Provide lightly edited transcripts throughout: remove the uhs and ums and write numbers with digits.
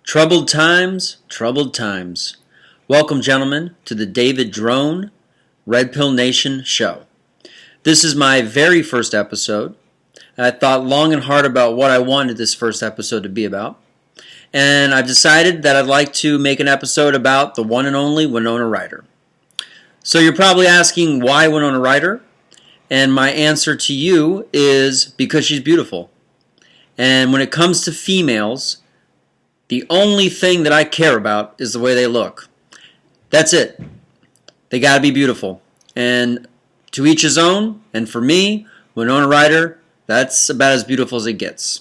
Troubled times, troubled times. Welcome, gentlemen, to the David Drone Red Pill Nation show. This is my very first episode. I thought long and hard about what I wanted this first episode to be about. And I've decided that I'd like to make an episode about the one and only Winona Ryder. So you're probably asking, why Winona Ryder? And my answer to you is because she's beautiful. And when it comes to females, the only thing that I care about is the way they look. That's it. They gotta be beautiful. And to each his own, and for me, Winona Ryder, that's about as beautiful as it gets.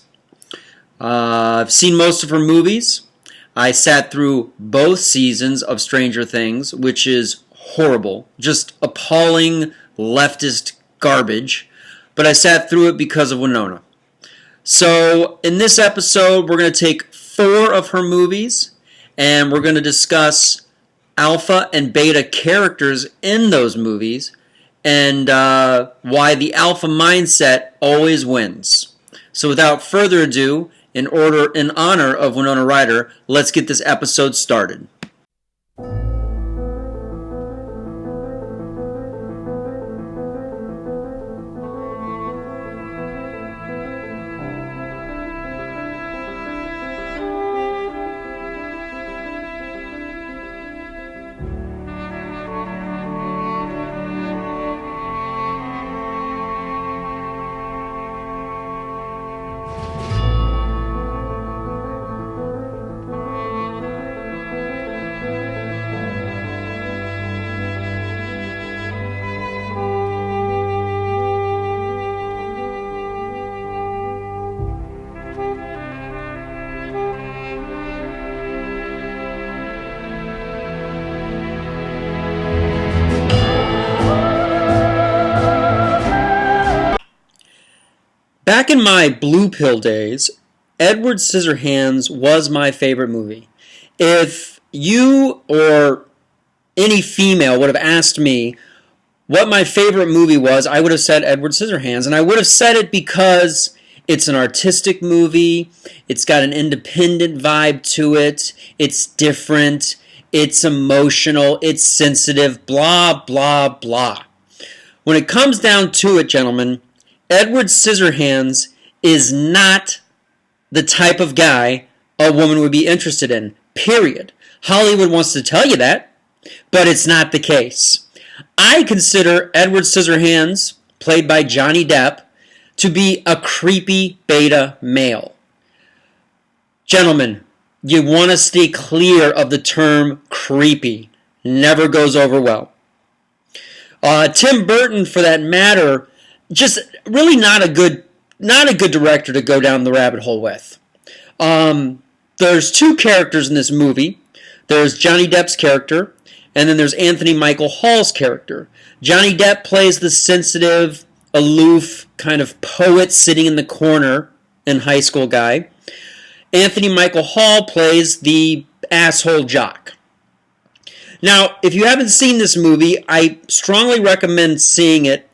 I've seen most of her movies. I sat through both seasons of Stranger Things, which is horrible. Just appalling leftist garbage. But I sat through it because of Winona. So in this episode, we're going to take 4 of her movies, and we're going to discuss alpha and beta characters in those movies, and why the alpha mindset always wins. So without further ado, in honor of Winona Ryder, let's get this episode started. Back in my blue pill days, Edward Scissorhands was my favorite movie. If you or any female would have asked me what my favorite movie was, I would have said Edward Scissorhands. And I would have said it because it's an artistic movie, it's got an independent vibe to it, it's different, it's emotional, it's sensitive, blah, blah, blah. When it comes down to it, gentlemen, Edward Scissorhands is not the type of guy a woman would be interested in, period. Hollywood wants to tell you that, but it's not the case. I consider Edward Scissorhands, played by Johnny Depp, to be a creepy beta male. Gentlemen, you want to stay clear of the term creepy. Never goes over well. Tim Burton, for that matter, just really not a good director to go down the rabbit hole with. There's 2 characters in this movie. There's Johnny Depp's character, and then there's Anthony Michael Hall's character. Johnny Depp plays the sensitive, aloof kind of poet sitting in the corner in high school guy. Anthony Michael Hall plays the asshole jock. Now, if you haven't seen this movie, I strongly recommend seeing it.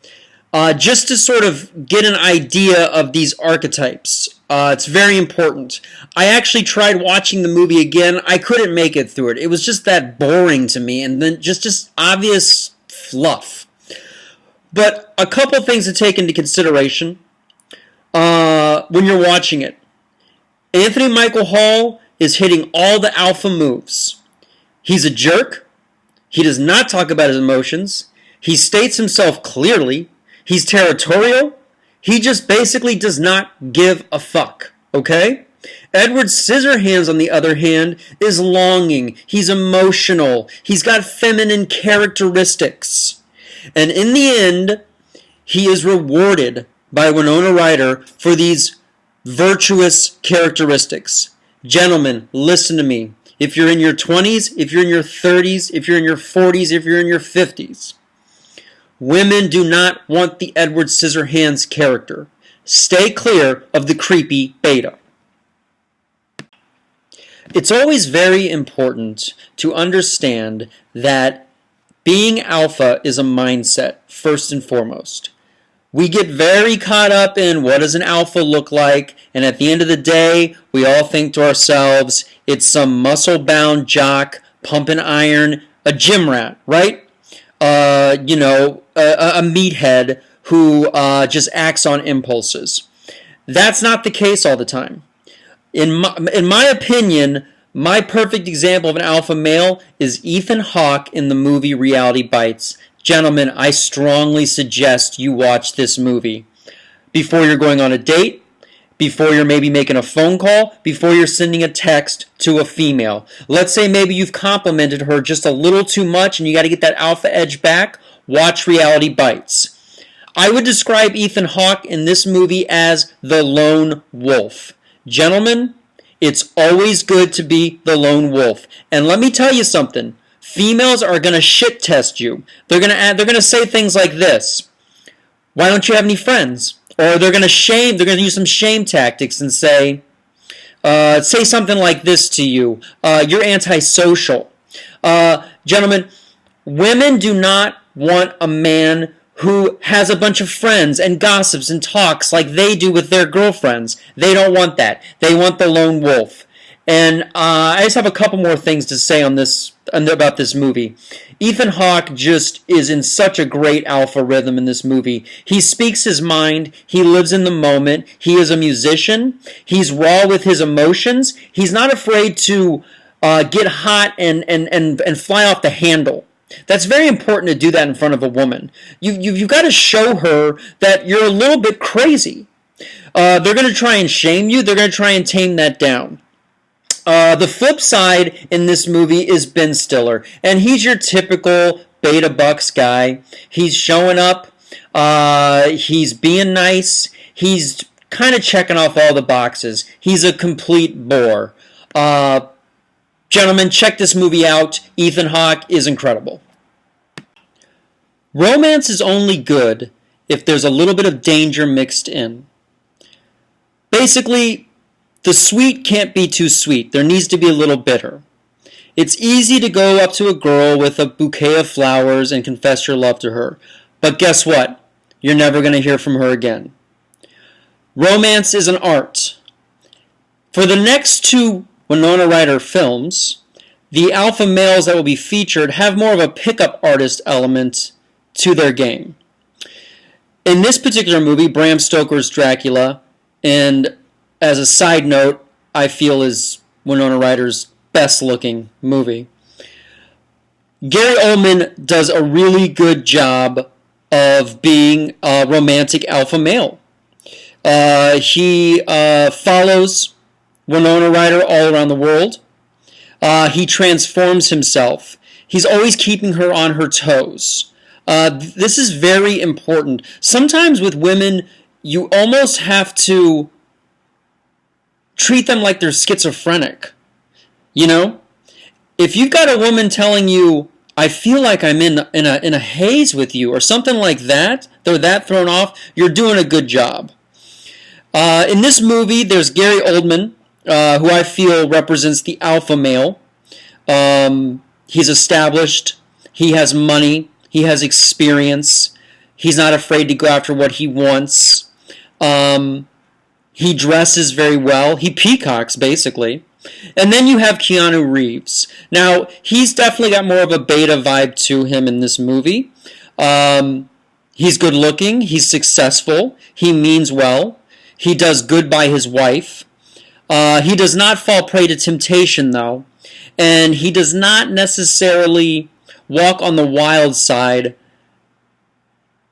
Just to sort of get an idea of these archetypes. It's very important. I actually tried watching the movie again. I couldn't make it through it. It was just that boring to me, and then just obvious fluff. But a couple things to take into consideration when you're watching it. Anthony Michael Hall is hitting all the alpha moves. He's a jerk. He does not talk about his emotions. He states himself clearly. He's territorial. He just basically does not give a fuck, okay? Edward Scissorhands, on the other hand, is longing. He's emotional. He's got feminine characteristics. And in the end, he is rewarded by Winona Ryder for these virtuous characteristics. Gentlemen, listen to me. If you're in your 20s, if you're in your 30s, if you're in your 40s, if you're in your 50s, women do not want the Edward Scissorhands character. Stay clear of the creepy beta. It's always very important to understand that being alpha is a mindset, first and foremost. We get very caught up in what does an alpha look like, and at the end of the day, we all think to ourselves, it's some muscle-bound jock pumping iron, a gym rat, right? A meathead who just acts on impulses. That's not the case all the time. In my opinion, my perfect example of an alpha male is Ethan Hawke in the movie Reality Bites. Gentlemen, I strongly suggest you watch this movie before you're going on a date, before you're maybe making a phone call, before you're sending a text to a female. Let's say maybe you've complimented her just a little too much and you got to get that alpha edge back. Watch Reality Bites. I would describe Ethan Hawke in this movie as the lone wolf. Gentlemen, it's always good to be the lone wolf. And let me tell you something. Females are going to shit test you. They're going to say things like this. Why don't you have any friends? Or they're going to use some shame tactics and say something like this to you. You're antisocial. Gentlemen, women do not want a man who has a bunch of friends and gossips and talks like they do with their girlfriends. They don't want that. They want the lone wolf. And I just have a couple more things to say about this movie. Ethan Hawke just is in such a great alpha rhythm in this movie. He speaks his mind. He lives in the moment. He is a musician. He's raw with his emotions. He's not afraid to get hot and fly off the handle. That's very important to do that in front of a woman. You've got to show her that you're a little bit crazy. They're going to try and shame you. They're going to try and tame that down. The flip side in this movie is Ben Stiller, and he's your typical beta bucks guy. He's showing up, he's being nice, he's kind of checking off all the boxes. He's a complete bore. Gentlemen, check this movie out. Ethan Hawke is incredible. Romance is only good if there's a little bit of danger mixed in. Basically, the sweet can't be too sweet. There needs to be a little bitter. It's easy to go up to a girl with a bouquet of flowers and confess your love to her. But guess what? You're never going to hear from her again. Romance is an art. For the next two Winona Ryder films, the alpha males that will be featured have more of a pickup artist element to their game. In this particular movie, Bram Stoker's Dracula, and as a side note, I feel is Winona Ryder's best looking movie. Gary Oldman does a really good job of being a romantic alpha male. He follows Winona Ryder all around the world. He transforms himself. He's always keeping her on her toes. This is very important. Sometimes with women, you almost have to treat them like they're schizophrenic. You know? If you've got a woman telling you, I feel like I'm in a haze with you, or something like that, they're that thrown off, you're doing a good job. In this movie, there's Gary Oldman, who I feel represents the alpha male. He's established, he has money, he has experience, he's not afraid to go after what he wants. He dresses very well. He peacocks, basically. And then you have Keanu Reeves. Now, he's definitely got more of a beta vibe to him in this movie. He's good looking. He's successful. He means well. He does good by his wife. He does not fall prey to temptation, though. And he does not necessarily walk on the wild side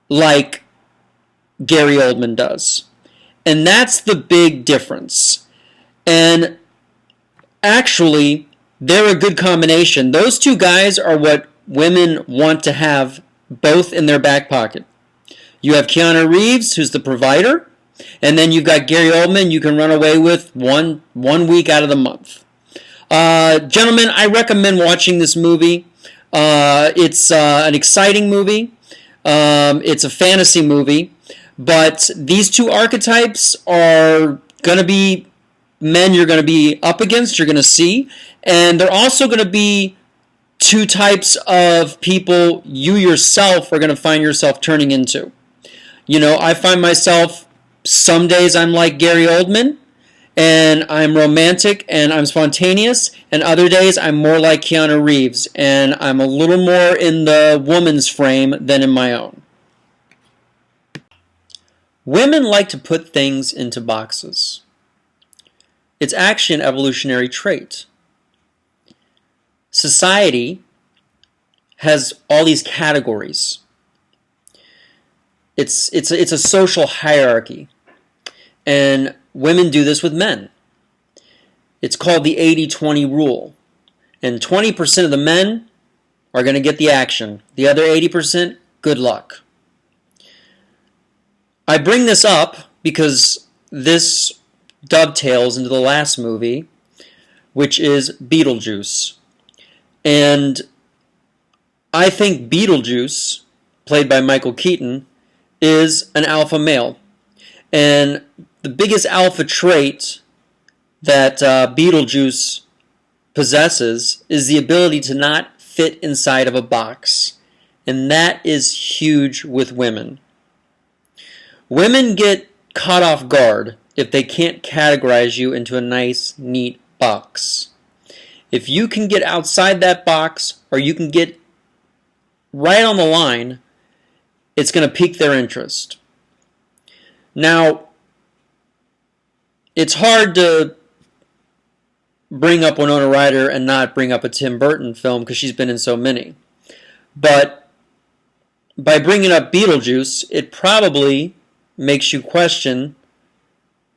like Gary Oldman does. And that's the big difference. And actually, they're a good combination. Those two guys are what women want to have both in their back pocket. You have Keanu Reeves, who's the provider, and then you've got Gary Oldman you can run away with one week out of the month. Gentlemen, I recommend watching this movie. It's an exciting movie. It's a fantasy movie. But these two archetypes are going to be men you're going to be up against, you're going to see. And they're also going to be two types of people you yourself are going to find yourself turning into. You know, I find myself, some days I'm like Gary Oldman, and I'm romantic and I'm spontaneous, and other days I'm more like Keanu Reeves, and I'm a little more in the woman's frame than in my own. Women like to put things into boxes. It's actually an evolutionary trait. Society has all these categories. It's a social hierarchy. And women do this with men. It's called the 80-20 rule. And 20% of the men are going to get the action. The other 80%, good luck. I bring this up because this dovetails into the last movie, which is Beetlejuice. And I think Beetlejuice, played by Michael Keaton, is an alpha male. And the biggest alpha trait that Beetlejuice possesses is the ability to not fit inside of a box. And that is huge with women. Women get caught off guard if they can't categorize you into a nice, neat box. If you can get outside that box, or you can get right on the line, it's going to pique their interest. Now, it's hard to bring up Winona Ryder and not bring up a Tim Burton film because she's been in so many. But by bringing up Beetlejuice, it probably makes you question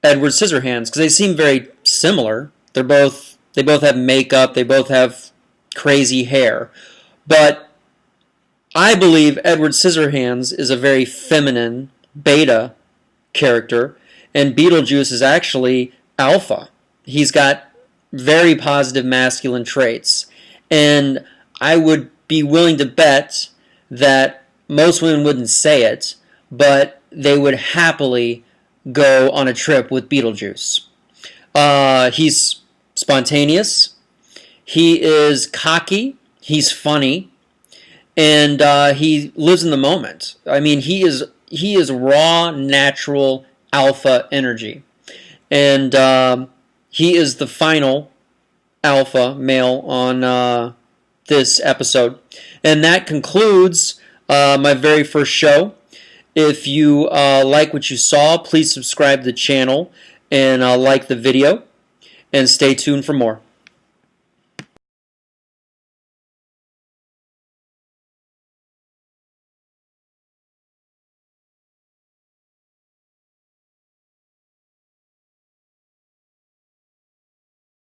Edward Scissorhands because they seem very similar. They both have makeup, they both have crazy hair. But I believe Edward Scissorhands is a very feminine beta character, and Beetlejuice is actually alpha. He's got very positive masculine traits. And I would be willing to bet that most women wouldn't say it, but they would happily go on a trip with Beetlejuice. He's spontaneous. He is cocky. He's funny. And he lives in the moment. I mean, he is raw, natural alpha energy. And he is the final alpha male on this episode. And that concludes my very first show. If you like what you saw, please subscribe to the channel and like the video. And stay tuned for more.